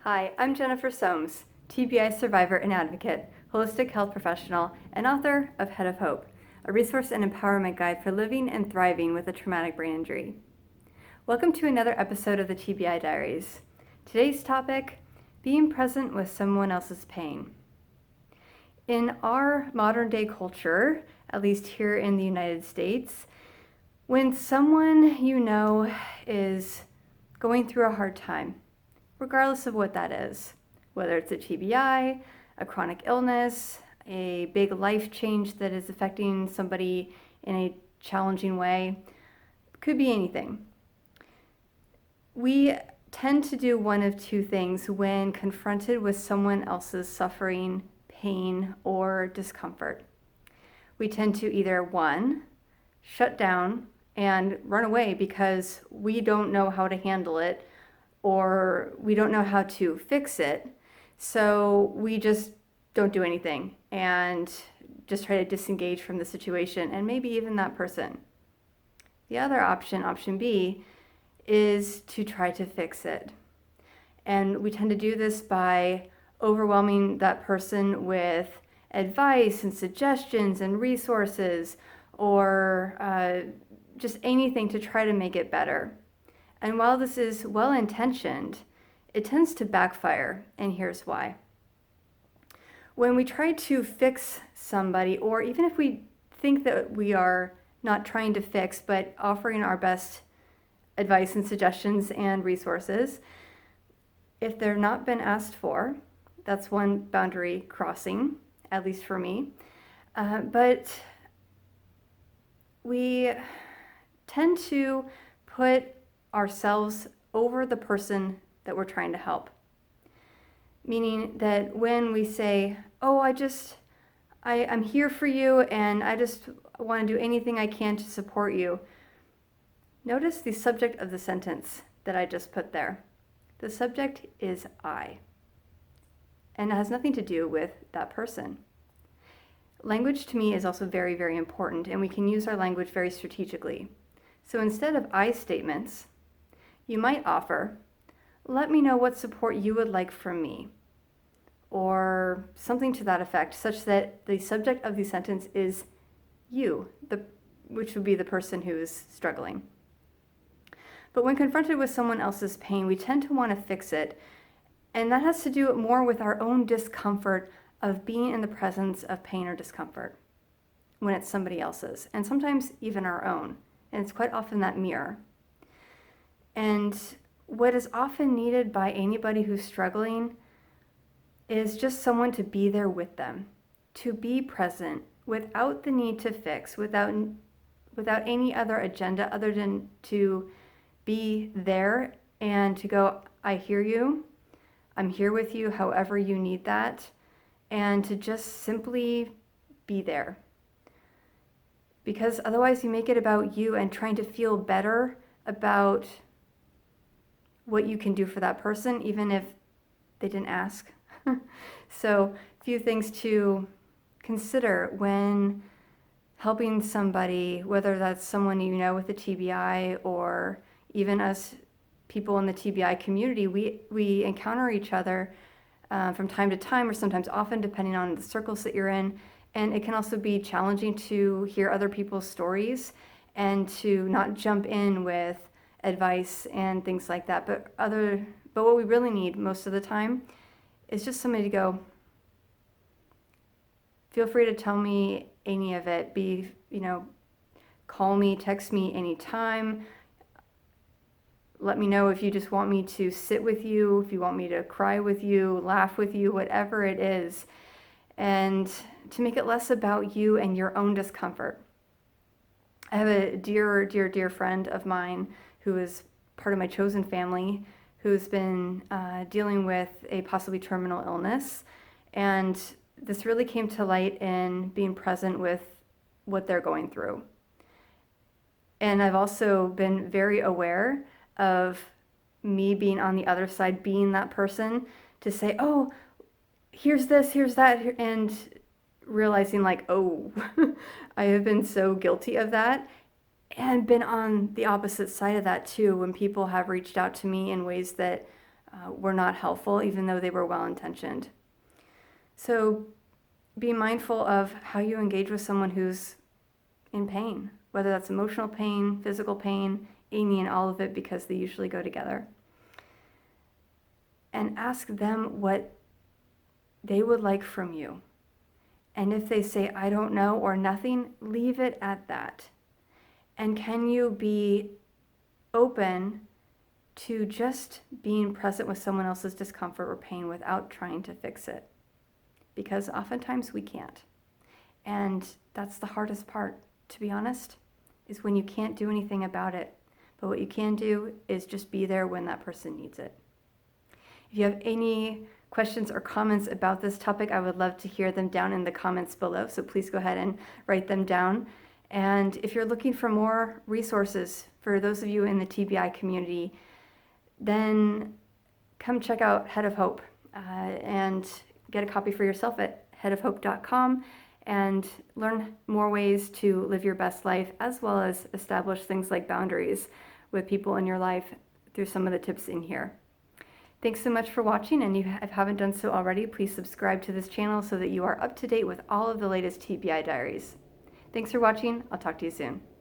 Hi, I'm Jennifer Soames, TBI survivor and advocate, holistic health professional, and author of Head of Hope, a resource and empowerment guide for living and thriving with a traumatic brain injury. Welcome to another episode of the TBI Diaries. Today's topic, being present with someone else's pain. In our modern day culture, at least here in the United States, when someone you know is going through a hard time, regardless of what that is, whether it's a TBI, a chronic illness, a big life change that is affecting somebody in a challenging way, could be anything. We tend to do one of two things when confronted with someone else's suffering, pain, or discomfort. We tend to either, one, shut down and run away because we don't know how to handle it, or we don't know how to fix it, so we just don't do anything and just try to disengage from the situation and maybe even that person. The other option, option B, is to try to fix it. And we tend to do this by overwhelming that person with advice and suggestions and resources, or just anything to try to make it better. And while this is well-intentioned, it tends to backfire, and here's why. When we try to fix somebody, or even if we think that we are not trying to fix, but offering our best advice and suggestions and resources, if they're not been asked for, that's one boundary crossing, at least for me. But we tend to put ourselves over the person that we're trying to help. Meaning that when we say, oh, I'm here for you and I just want to do anything I can to support you. Notice the subject of the sentence that I just put there. The subject is I. And it has nothing to do with that person. Language to me is also very, very important, and we can use our language very strategically. So instead of I statements, you might offer, let me know what support you would like from me, or something to that effect, such that the subject of the sentence is you, which would be the person who is struggling. But when confronted with someone else's pain, we tend to want to fix it, and that has to do more with our own discomfort of being in the presence of pain or discomfort when it's somebody else's, and sometimes even our own, and it's quite often that mirror. And what is often needed by anybody who's struggling is just someone to be there with them, to be present without the need to fix, without any other agenda other than to be there and to go, I hear you, I'm here with you however you need that, and to just simply be there. Because otherwise you make it about you and trying to feel better about what you can do for that person, even if they didn't ask. So a few things to consider when helping somebody, whether that's someone you know with a TBI or even us people in the TBI community. We encounter each other from time to time, or sometimes often, depending on the circles that you're in. And it can also be challenging to hear other people's stories and to not jump in with advice and things like that. But what we really need most of the time is just somebody to go, feel free to tell me any of it. Call me, text me anytime. Let me know if you just want me to sit with you, if you want me to cry with you, laugh with you, whatever it is. And to make it less about you and your own discomfort. I have a dear, dear, dear friend of mine who is part of my chosen family who's been dealing with a possibly terminal illness. And this really came to light in being present with what they're going through. And I've also been very aware of me being on the other side, being that person to say, oh, here's this, here's that, and realizing like, oh, I have been so guilty of that, and been on the opposite side of that too, when people have reached out to me in ways that were not helpful, even though they were well-intentioned. So be mindful of how you engage with someone who's in pain, whether that's emotional pain, physical pain, any and all of it, because they usually go together. And ask them what they would like from you. And if they say, I don't know, or nothing, leave it at that. And can you be open to just being present with someone else's discomfort or pain without trying to fix it? Because oftentimes we can't. And that's the hardest part, to be honest, is when you can't do anything about it. But what you can do is just be there when that person needs it. If you have any questions or comments about this topic, I would love to hear them down in the comments below. So please go ahead and write them down. And if you're looking for more resources for those of you in the TBI community, then come check out Head of Hope and get a copy for yourself at headofhope.com and learn more ways to live your best life, as well as establish things like boundaries with people in your life through some of the tips in here. Thanks so much for watching, and if you haven't done so already, please subscribe to this channel so that you are up to date with all of the latest TBI diaries. Thanks for watching. I'll talk to you soon.